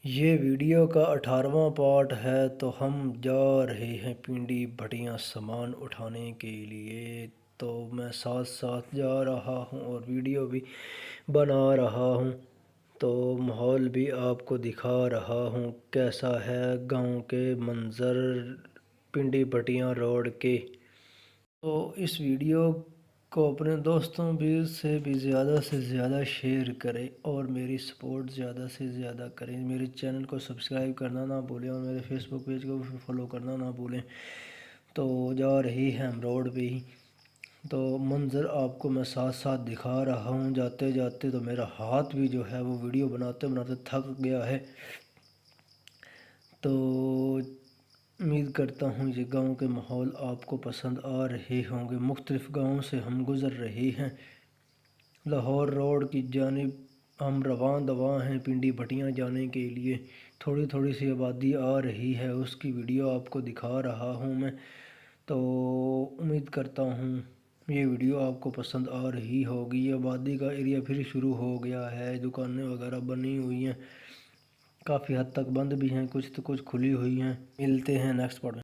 یہ ویڈیو کا 18واں پارٹ ہے، تو ہم جا رہے ہیں پنڈی بھٹیاں سامان اٹھانے کے لیے۔ تو میں ساتھ ساتھ جا رہا ہوں اور ویڈیو بھی بنا رہا ہوں، تو ماحول بھی آپ کو دکھا رہا ہوں کیسا ہے گاؤں کے منظر پنڈی بھٹیاں روڈ کے۔ تو اس ویڈیو کو اپنے دوستوں سے بھی زیادہ سے زیادہ شیئر کریں اور میری سپورٹ زیادہ سے زیادہ کریں۔ میرے چینل کو سبسکرائب کرنا نہ بھولیں اور میرے فیس بک پیج کو بھی فالو کرنا نہ بھولیں۔ تو جا رہی ہیں ہم روڈ پہ ہی، تو منظر آپ کو میں ساتھ ساتھ دکھا رہا ہوں۔ جاتے جاتے تو میرا ہاتھ بھی جو ہے وہ ویڈیو بناتے بناتے تھک گیا ہے۔ تو امید کرتا ہوں یہ گاؤں کے ماحول آپ کو پسند آ رہے ہوں گے۔ مختلف گاؤں سے ہم گزر رہے ہیں۔ لاہور روڈ کی جانب ہم رواں ہیں پنڈی بھٹیاں جانے کے لیے۔ تھوڑی تھوڑی سی آبادی آ رہی ہے، اس کی ویڈیو آپ کو دکھا رہا ہوں میں۔ تو امید کرتا ہوں یہ ویڈیو آپ کو پسند آ رہی ہوگی۔ آبادی کا ایریا پھر شروع ہو گیا ہے، دکانیں وغیرہ بنی ہوئی ہیں، کافی حد تک بند بھی ہیں، کچھ تو کچھ کھلی ہوئی ہیں۔ ملتے ہیں نیکسٹ پارٹ میں۔